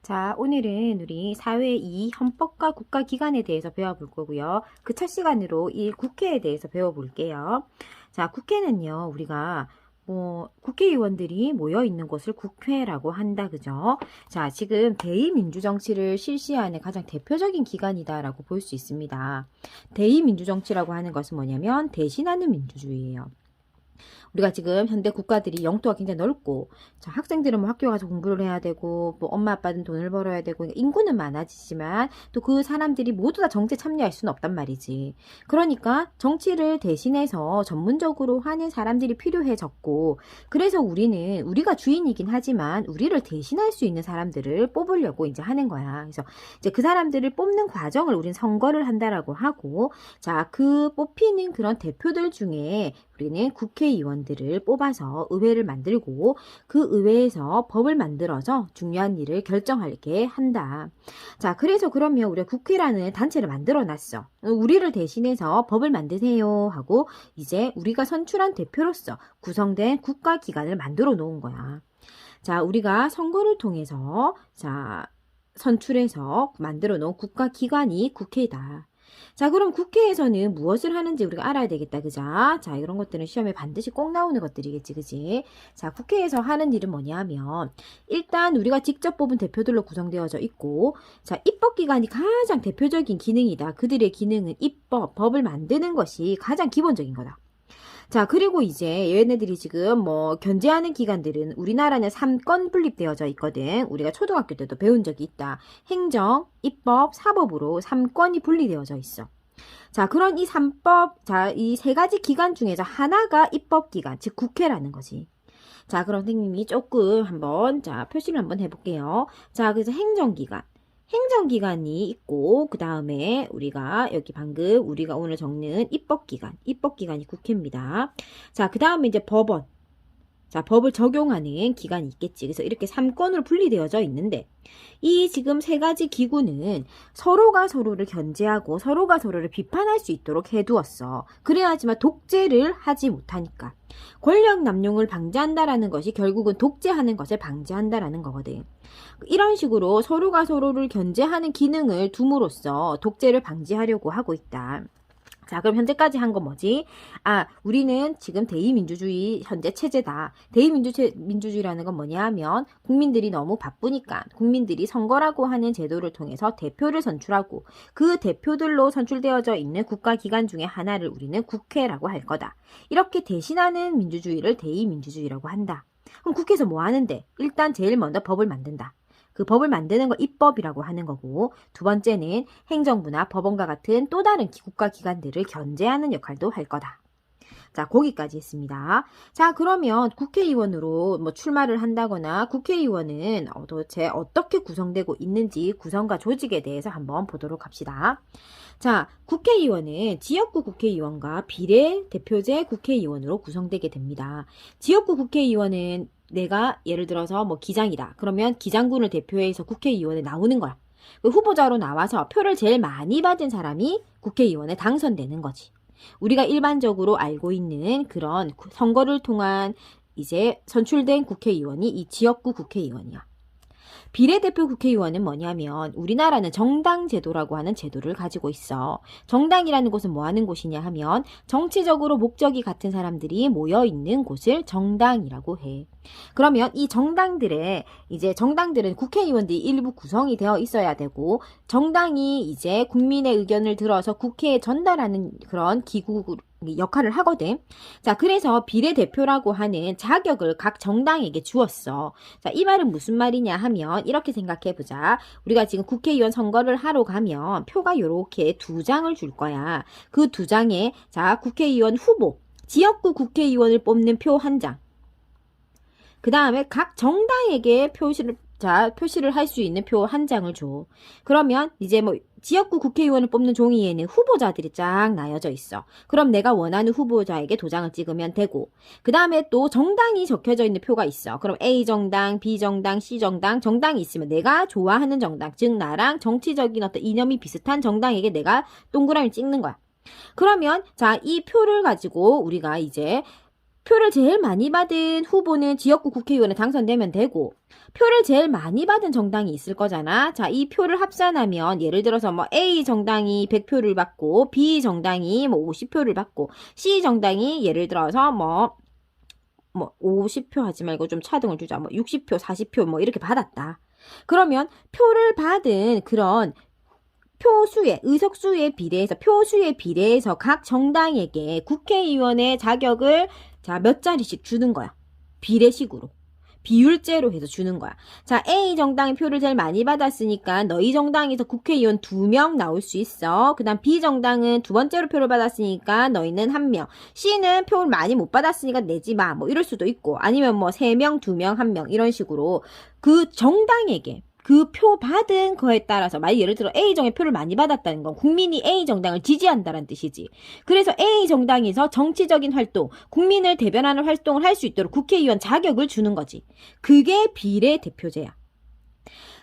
자, 오늘은 우리 사회 2 헌법과 국가기관에 대해서 배워볼 거고요. 그 첫 시간으로 1 국회에 대해서 배워볼게요. 자, 국회는요, 우리가 국회의원들이 모여 있는 곳을 국회라고 한다, 그죠? 자, 지금 대의민주정치를 실시하는 가장 대표적인 기관이다라고 볼 수 있습니다. 대의민주정치라고 하는 것은 뭐냐면 대신하는 민주주의예요. 우리가 지금 현대 국가들이 영토가 굉장히 넓고, 자, 학생들은 뭐 학교 가서 공부를 해야 되고, 뭐 엄마 아빠는 돈을 벌어야 되고, 인구는 많아지지만 또 그 사람들이 모두 다 정치에 참여할 수는 없단 말이지. 그러니까 정치를 대신해서 전문적으로 하는 사람들이 필요해졌고, 그래서 우리가 주인이긴 하지만 우리를 대신할 수 있는 사람들을 뽑으려고 이제 하는 거야. 그래서 이제 그 사람들을 뽑는 과정을 우린 선거를 한다라고 하고, 자, 그 뽑히는 그런 대표들 중에 우리는 국회의원들을 뽑아서 의회를 만들고 그 의회에서 법을 만들어서 중요한 일을 결정하게 한다. 자, 그래서 그러면 우리가 국회라는 단체를 만들어 놨어. 우리를 대신해서 법을 만드세요 하고 이제 우리가 선출한 대표로서 구성된 국가기관을 만들어 놓은 거야. 자, 우리가 선거를 통해서 선출해서 만들어 놓은 국가기관이 국회다. 자, 그럼 국회에서는 무엇을 하는지 우리가 알아야 되겠다, 그죠? 자, 이런 것들은 시험에 반드시 꼭 나오는 것들이겠지, 그지? 자, 국회에서 하는 일은 뭐냐면, 일단 우리가 직접 뽑은 대표들로 구성되어져 있고, 자, 입법기관이 가장 대표적인 기능이다. 그들의 기능은 법을 만드는 것이 가장 기본적인 거다. 자, 그리고 이제 얘네들이 지금 견제하는 기관들은 우리나라는 3권 분립되어져 있거든. 우리가 초등학교 때도 배운 적이 있다. 행정, 입법, 사법으로 3권이 분리되어져 있어. 자, 그런 이 3법, 자, 이 세 가지 기관 중에서 하나가 입법기관, 즉 국회라는 거지. 자, 그럼 선생님이 조금 표시를 한번 해볼게요. 자, 그래서 행정기관. 행정기관이 있고, 그 다음에 우리가 여기 방금 우리가 오늘 적는 입법기관이 국회입니다. 자, 그 다음에 이제 법원. 자, 법을 적용하는 기관이 있겠지. 그래서 이렇게 3권으로 분리되어져 있는데, 이 지금 세 가지 기구는 서로가 서로를 견제하고 서로가 서로를 비판할 수 있도록 해두었어. 그래야지만 독재를 하지 못하니까. 권력 남용을 방지한다라는 것이 결국은 독재하는 것을 방지한다라는 거거든. 이런 식으로 서로가 서로를 견제하는 기능을 둠으로써 독재를 방지하려고 하고 있다. 자, 그럼 현재까지 한 건 뭐지? 아, 우리는 지금 대의민주주의 현재 체제다. 대의민주주의라는 건 뭐냐 하면 국민들이 너무 바쁘니까 국민들이 선거라고 하는 제도를 통해서 대표를 선출하고 그 대표들로 선출되어져 있는 국가기관 중에 하나를 우리는 국회라고 할 거다. 이렇게 대신하는 민주주의를 대의민주주의라고 한다. 그럼 국회에서 뭐 하는데? 일단 제일 먼저 법을 만든다. 그 법을 만드는 걸 입법이라고 하는 거고, 두 번째는 행정부나 법원과 같은 또 다른 국가기관들을 견제하는 역할도 할 거다. 자, 거기까지 했습니다. 자, 그러면 국회의원으로 출마를 한다거나 국회의원은 도대체 어떻게 구성되고 있는지 구성과 조직에 대해서 한번 보도록 합시다. 자, 국회의원은 지역구 국회의원과 비례대표제 국회의원으로 구성되게 됩니다. 지역구 국회의원은 내가 예를 들어서 기장이다. 그러면 기장군을 대표해서 국회의원에 나오는 거야. 그 후보자로 나와서 표를 제일 많이 받은 사람이 국회의원에 당선되는 거지. 우리가 일반적으로 알고 있는 그런 선거를 통한 이제 선출된 국회의원이 이 지역구 국회의원이야. 비례대표 국회의원은 뭐냐면 우리나라는 정당제도라고 하는 제도를 가지고 있어. 정당이라는 곳은 뭐 하는 곳이냐 하면 정치적으로 목적이 같은 사람들이 모여있는 곳을 정당이라고 해. 그러면 이 정당들은 국회의원들이 일부 구성이 되어 있어야 되고 정당이 이제 국민의 의견을 들어서 국회에 전달하는 그런 기구 역할을 하거든. 자, 그래서 비례대표라고 하는 자격을 각 정당에게 주었어. 자, 이 말은 무슨 말이냐 하면 이렇게 생각해 보자. 우리가 지금 국회의원 선거를 하러 가면 표가 요렇게 2장을 줄 거야. 그 2장에 자, 국회의원 후보, 지역구 국회의원을 뽑는 표 1장. 그 다음에 각 정당에게 표시를 할 수 있는 표 1장을 줘. 그러면 이제 지역구 국회의원을 뽑는 종이에는 후보자들이 쫙 나열져 있어. 그럼 내가 원하는 후보자에게 도장을 찍으면 되고, 그 다음에 또 정당이 적혀져 있는 표가 있어. 그럼 A정당, B정당, C정당, 정당이 있으면 내가 좋아하는 정당, 즉 나랑 정치적인 어떤 이념이 비슷한 정당에게 내가 동그라미 찍는 거야. 그러면 자, 이 표를 가지고 우리가 이제 표를 제일 많이 받은 후보는 지역구 국회의원에 당선되면 되고, 표를 제일 많이 받은 정당이 있을 거잖아. 자, 이 표를 합산하면 예를 들어서 뭐 A 정당이 100표를 받고, B 정당이 뭐 50표를 받고, C 정당이 예를 들어서 뭐 50표 하지 말고 좀 차등을 주자. 뭐 60표, 40표 뭐 이렇게 받았다. 그러면 표를 받은 그런 표수의 의석수에 비례해서 표수에 비례해서 각 정당에게 국회의원의 자격을 자, 몇 자리씩 주는 거야. 비례식으로. 비율제로 해서 주는 거야. 자, A 정당이 표를 제일 많이 받았으니까 너희 정당에서 국회의원 2명 나올 수 있어. 그 다음 B 정당은 두 번째로 표를 받았으니까 너희는 1명. C는 표를 많이 못 받았으니까 내지 마. 뭐 이럴 수도 있고. 아니면 뭐 3명, 2명, 1명 이런 식으로 그 정당에게 그 표 받은 거에 따라서 만약 예를 들어 A 정의 표를 많이 받았다는 건 국민이 A 정당을 지지한다는 뜻이지. 그래서 A 정당에서 정치적인 활동, 국민을 대변하는 활동을 할 수 있도록 국회의원 자격을 주는 거지. 그게 비례대표제야.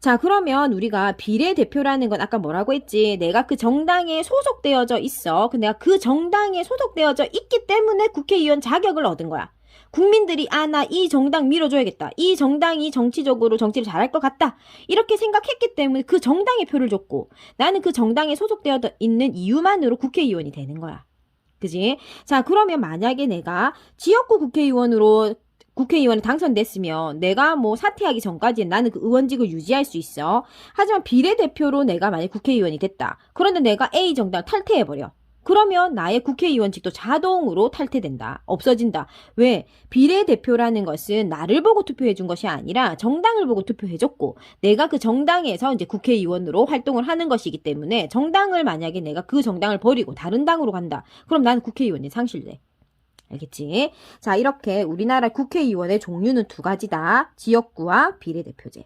자, 그러면 우리가 비례대표라는 건 아까 뭐라고 했지? 내가 그 정당에 소속되어져 있어. 내가 그 정당에 소속되어져 있기 때문에 국회의원 자격을 얻은 거야. 국민들이 나 이 정당 밀어줘야겠다. 이 정당이 정치적으로 정치를 잘할 것 같다. 이렇게 생각했기 때문에 그 정당에 표를 줬고 나는 그 정당에 소속되어 있는 이유만으로 국회의원이 되는 거야. 그지? 자, 그러면 만약에 내가 지역구 국회의원에 당선됐으면 내가 뭐 사퇴하기 전까지는 나는 그 의원직을 유지할 수 있어. 하지만 비례대표로 내가 만약 국회의원이 됐다. 그런데 내가 A 정당 탈퇴해버려. 그러면 나의 국회의원직도 자동으로 탈퇴된다. 없어진다. 왜? 비례대표라는 것은 나를 보고 투표해준 것이 아니라 정당을 보고 투표해줬고 내가 그 정당에서 이제 국회의원으로 활동을 하는 것이기 때문에 정당을 만약에 내가 그 정당을 버리고 다른 당으로 간다. 그럼 나는 국회의원이 상실돼. 알겠지? 자, 이렇게 우리나라 국회의원의 종류는 2가지다. 지역구와 비례대표제.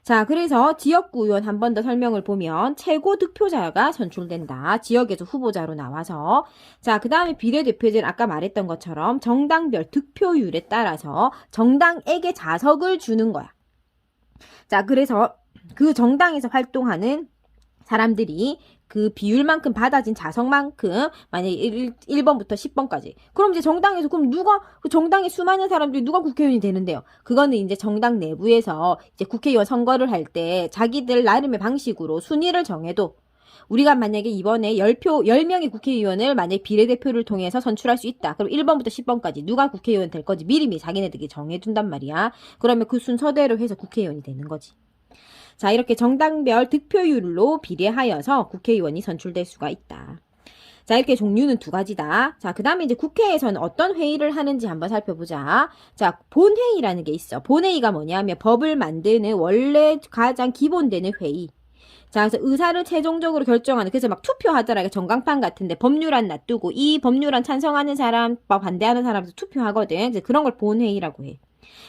자, 그래서 지역구 의원 한 번 더 설명을 보면 최고 득표자가 선출된다. 지역에서 후보자로 나와서. 자, 그 다음에 비례대표제는 아까 말했던 것처럼 정당별 득표율에 따라서 정당에게 자석을 주는 거야. 자, 그래서 그 정당에서 활동하는 사람들이 그 비율만큼 받아진 자석만큼 만약에 1번부터 10번까지 그럼 이제 정당에서 그럼 누가 그 정당의 수많은 사람들이 누가 국회의원이 되는데요. 그거는 이제 정당 내부에서 이제 국회의원 선거를 할 때 자기들 나름의 방식으로 순위를 정해도 우리가 만약에 이번에 10명의 국회의원을 만약에 비례대표를 통해서 선출할 수 있다. 그럼 1번부터 10번까지 누가 국회의원 될 건지 미리미리 자기네들이 정해둔단 말이야. 그러면 그 순서대로 해서 국회의원이 되는 거지. 자, 이렇게 정당별 득표율로 비례하여서 국회의원이 선출될 수가 있다. 자, 이렇게 종류는 2가지다. 자, 그 다음에 이제 국회에서는 어떤 회의를 하는지 한번 살펴보자. 자, 본회의라는 게 있어. 본회의가 뭐냐면 법을 만드는 원래 가장 기본되는 회의. 자, 그래서 의사를 최종적으로 결정하는, 그래서 막 투표하더라. 전광판 같은데 법률안 놔두고 이 법률안 찬성하는 사람, 반대하는 사람도 투표하거든. 그래서 그런 걸 본회의라고 해.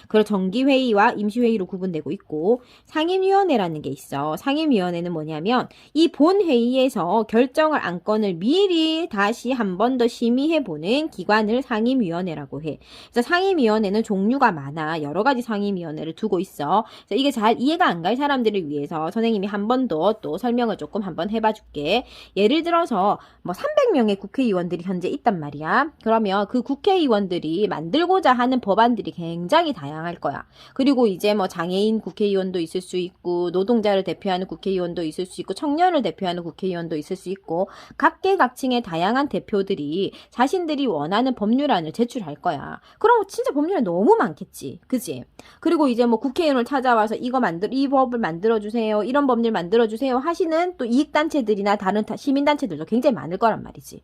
그리고 정기회의와 임시회의로 구분되고 있고 상임위원회라는 게 있어. 상임위원회는 뭐냐면 이 본회의에서 결정을 안건을 미리 다시 한 번 더 심의해보는 기관을 상임위원회라고 해. 그래서 상임위원회는 종류가 많아. 여러 가지 상임위원회를 두고 있어. 그래서 이게 잘 이해가 안 갈 사람들을 위해서 선생님이 한 번 더 또 설명을 조금 한번 해봐줄게. 예를 들어서 뭐 300명의 국회의원들이 현재 있단 말이야. 그러면 그 국회의원들이 만들고자 하는 법안들이 굉장히 다양할 거야. 그리고 이제 뭐 장애인 국회의원도 있을 수 있고 노동자를 대표하는 국회의원도 있을 수 있고 청년을 대표하는 국회의원도 있을 수 있고 각계각층의 다양한 대표들이 자신들이 원하는 법률안을 제출할 거야. 그럼 진짜 법률안 너무 많겠지. 그지? 그리고 이제 뭐 국회의원을 찾아와서 이 법을 만들어주세요. 이런 법률 만들어주세요. 하시는 또 이익단체들이나 다른 시민단체들도 굉장히 많을 거란 말이지.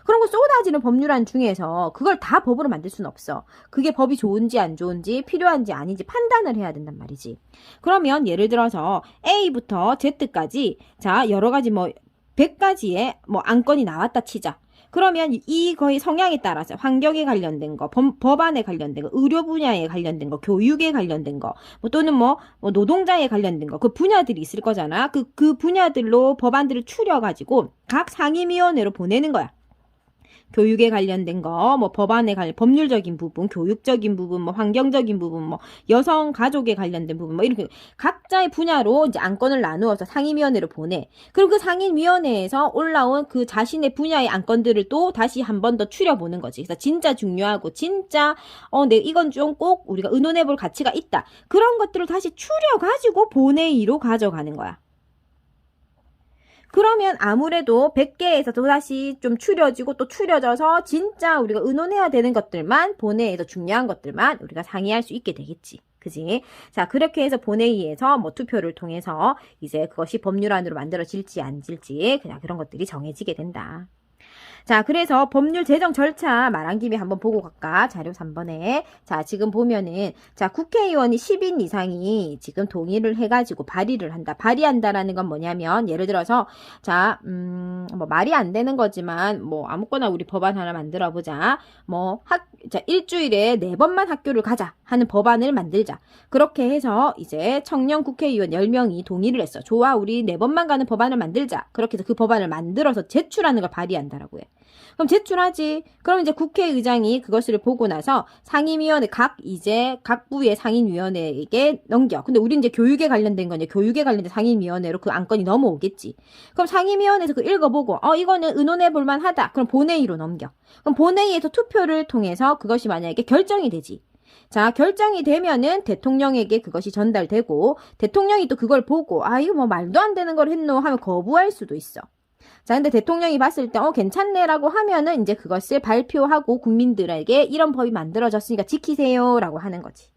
그런 거 쏟아지는 법률안 중에서 그걸 다 법으로 만들 수는 없어. 그게 법이 좋은지 안 좋은지 필요한지 아닌지 판단을 해야 된단 말이지. 그러면 예를 들어서 A부터 Z까지 자 여러 가지 뭐 100가지의 뭐 안건이 나왔다 치자. 그러면 이 거의 성향에 따라서 환경에 관련된 거, 법안에 관련된 거, 의료 분야에 관련된 거, 교육에 관련된 거, 뭐 또는 뭐 노동자에 관련된 거, 그 분야들이 있을 거잖아. 그 분야들로 법안들을 추려가지고 각 상임위원회로 보내는 거야. 교육에 관련된 거, 뭐 법안에 관련, 법률적인 부분, 교육적인 부분, 뭐 환경적인 부분, 뭐 여성 가족에 관련된 부분, 뭐 이렇게 각자의 분야로 이제 안건을 나누어서 상임위원회로 보내. 그리고 그 상임위원회에서 올라온 그 자신의 분야의 안건들을 또 다시 한 번 더 추려보는 거지. 그래서 진짜 중요하고 진짜 이건 좀 꼭 우리가 의논해볼 가치가 있다. 그런 것들을 다시 추려가지고 본회의로 가져가는 거야. 그러면 아무래도 100개에서 또다시 좀 추려지고 또 추려져서 진짜 우리가 의논해야 되는 것들만 본회의에서 중요한 것들만 우리가 상의할 수 있게 되겠지. 그지? 자, 그렇게 해서 본회의에서 뭐 투표를 통해서 이제 그것이 법률안으로 만들어질지 안 질지 그냥 그런 것들이 정해지게 된다. 자, 그래서 법률 제정 절차 말한 김에 한번 보고 갈까? 자료 3번에. 자, 지금 보면은, 자, 국회의원이 10인 이상이 지금 동의를 해가지고 발의를 한다. 발의한다라는 건 뭐냐면, 예를 들어서, 자, 뭐, 말이 안 되는 거지만, 뭐, 아무거나 우리 법안 하나 만들어 보자. 뭐, 자, 일주일에 4번만 학교를 가자. 하는 법안을 만들자. 그렇게 해서, 이제 청년 국회의원 10명이 동의를 했어. 좋아, 우리 4번만 가는 법안을 만들자. 그렇게 해서 그 법안을 만들어서 제출하는 걸 발의한다라고 해. 그럼 제출하지. 그럼 이제 국회의장이 그것을 보고 나서 상임위원회 각 부의 상임위원회에게 넘겨. 근데 우리 이제 교육에 관련된 거냐. 교육에 관련된 상임위원회로 그 안건이 넘어오겠지. 그럼 상임위원회에서 그 읽어보고 이거는 의논해 볼 만하다. 그럼 본회의로 넘겨. 그럼 본회의에서 투표를 통해서 그것이 만약에 결정이 되지. 자, 결정이 되면은 대통령에게 그것이 전달되고 대통령이 또 그걸 보고 이거 뭐 말도 안 되는 걸 했노 하면 거부할 수도 있어. 자, 근데 대통령이 봤을 때, 괜찮네라고 하면은 이제 그것을 발표하고 국민들에게 이런 법이 만들어졌으니까 지키세요 라고 하는 거지.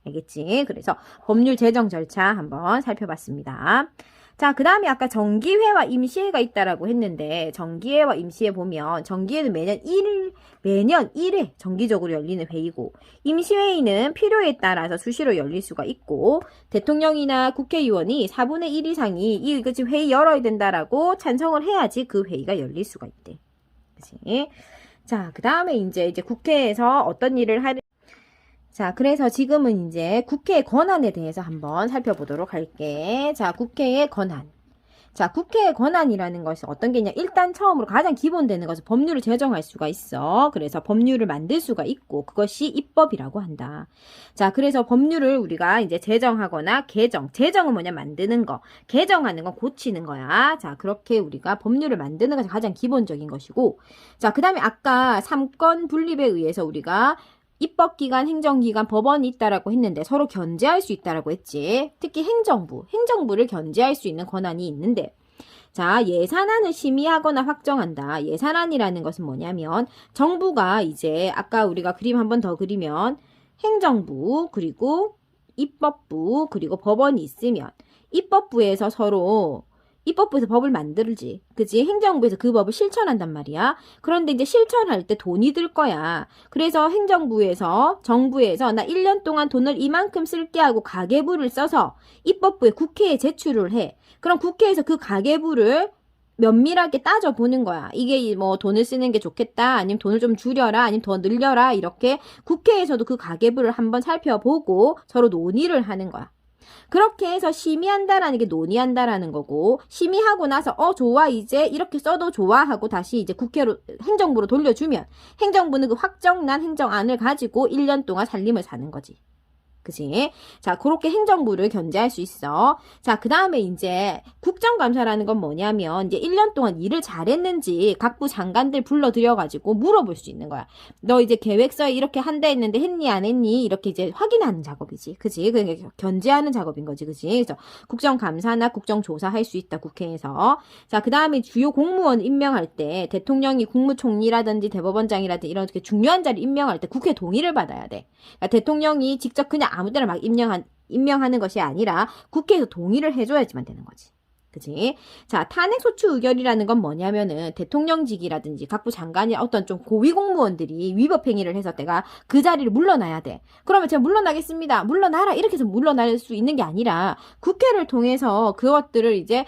알겠지? 그래서 법률 제정 절차 한번 살펴봤습니다. 자, 그 다음에 아까 정기회와 임시회가 있다라고 했는데, 정기회와 임시회 보면, 정기회는 매년 1회 정기적으로 열리는 회의고, 임시회의는 필요에 따라서 수시로 열릴 수가 있고, 대통령이나 국회의원이 4분의 1 이상이 이거 지금 회의 열어야 된다라고 찬성을 해야지 그 회의가 열릴 수가 있대. 그치? 자, 그 다음에 이제 국회에서 어떤 일을 하는 자, 그래서 지금은 이제 국회의 권한에 대해서 한번 살펴보도록 할게. 자, 국회의 권한. 자, 국회의 권한이라는 것이 어떤 게 있냐. 일단 처음으로 가장 기본되는 것은 법률을 제정할 수가 있어. 그래서 법률을 만들 수가 있고 그것이 입법이라고 한다. 자, 그래서 법률을 우리가 이제 제정하거나 제정은 뭐냐 만드는 거. 개정하는 건 고치는 거야. 자, 그렇게 우리가 법률을 만드는 것이 가장 기본적인 것이고 자, 그 다음에 아까 3권 분립에 의해서 우리가 입법기관, 행정기관, 법원이 있다라고 했는데 서로 견제할 수 있다라고 했지. 특히 행정부를 견제할 수 있는 권한이 있는데 자, 예산안을 심의하거나 확정한다. 예산안이라는 것은 뭐냐면 정부가 이제 아까 우리가 그림 한 번 더 그리면 행정부 그리고 입법부 그리고 법원이 있으면 입법부에서 법을 만들지. 그지? 행정부에서 그 법을 실천한단 말이야. 그런데 이제 실천할 때 돈이 들 거야. 그래서 정부에서 나 1년 동안 돈을 이만큼 쓸게 하고 가계부를 써서 입법부에 국회에 제출을 해. 그럼 국회에서 그 가계부를 면밀하게 따져보는 거야. 이게 뭐 돈을 쓰는 게 좋겠다. 아니면 돈을 좀 줄여라. 아니면 더 늘려라. 이렇게 국회에서도 그 가계부를 한번 살펴보고 서로 논의를 하는 거야. 그렇게 해서 심의한다라는 게 논의한다라는 거고 심의하고 나서 좋아 이제 이렇게 써도 좋아 하고 다시 이제 행정부로 돌려주면 행정부는 그 확정난 행정안을 가지고 1년 동안 살림을 사는 거지. 그치? 자, 그렇게 행정부를 견제할 수 있어. 자, 그 다음에 이제 국정감사라는 건 뭐냐면 이제 1년 동안 일을 잘했는지 각부 장관들 불러들여가지고 물어볼 수 있는 거야. 너 이제 계획서에 이렇게 한다 했는데 했니 안 했니? 이렇게 이제 확인하는 작업이지. 그치? 그러니까 견제하는 작업인 거지. 그치? 그래서 국정감사나 국정조사 할 수 있다. 국회에서. 자, 그 다음에 주요 공무원 임명할 때 대통령이 국무총리라든지 대법원장이라든지 이런 중요한 자리 임명할 때 국회 동의를 받아야 돼. 그러니까 대통령이 직접 그냥 아무 데나 막 임명하는 것이 아니라 국회에서 동의를 해줘야지만 되는 거지. 그치? 자, 탄핵소추 의결이라는 건 뭐냐면은 대통령직이라든지 각부 장관이 어떤 좀 고위 공무원들이 위법행위를 해서 내가 그 자리를 물러나야 돼. 그러면 제가 물러나겠습니다. 물러나라. 이렇게 해서 물러날 수 있는 게 아니라 국회를 통해서 그것들을 이제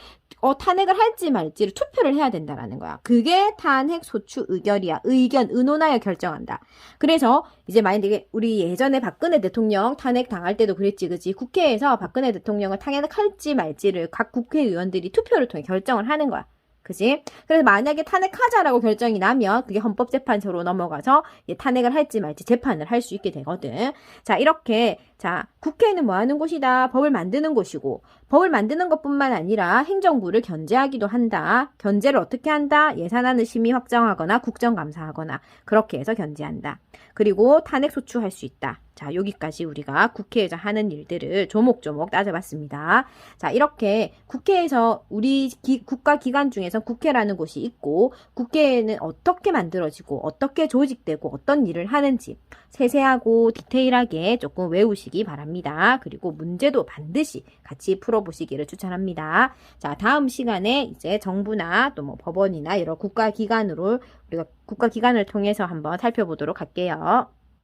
탄핵을 할지 말지를 투표를 해야 된다라는 거야. 그게 탄핵소추 의결이야. 의논하여 결정한다. 그래서 이제 만약에 우리 예전에 박근혜 대통령 탄핵 당할 때도 그랬지, 그치? 국회에서 박근혜 대통령을 탄핵할지 말지를 각 국회의원들이 투표를 통해 결정을 하는 거야. 그지? 그래서 만약에 탄핵하자라고 결정이 나면 그게 헌법재판소로 넘어가서 탄핵을 할지 말지 재판을 할 수 있게 되거든. 자, 이렇게 자, 국회는 뭐 하는 곳이다? 법을 만드는 곳이고 법을 만드는 것뿐만 아니라 행정부를 견제하기도 한다. 견제를 어떻게 한다? 예산안을 심의 확정하거나 국정감사하거나 그렇게 해서 견제한다. 그리고 탄핵 소추할 수 있다. 자, 여기까지 우리가 국회에서 하는 일들을 조목조목 따져봤습니다. 자, 이렇게 국회에서 우리 국가기관 중에서 국회라는 곳이 있고 국회에는 어떻게 만들어지고 어떻게 조직되고 어떤 일을 하는지 세세하고 디테일하게 조금 외우시기 바랍니다. 그리고 문제도 반드시 같이 풀어보시기를 추천합니다. 자, 다음 시간에 이제 정부나 또 뭐 법원이나 여러 국가기관을 통해서 한번 살펴보도록 할게요.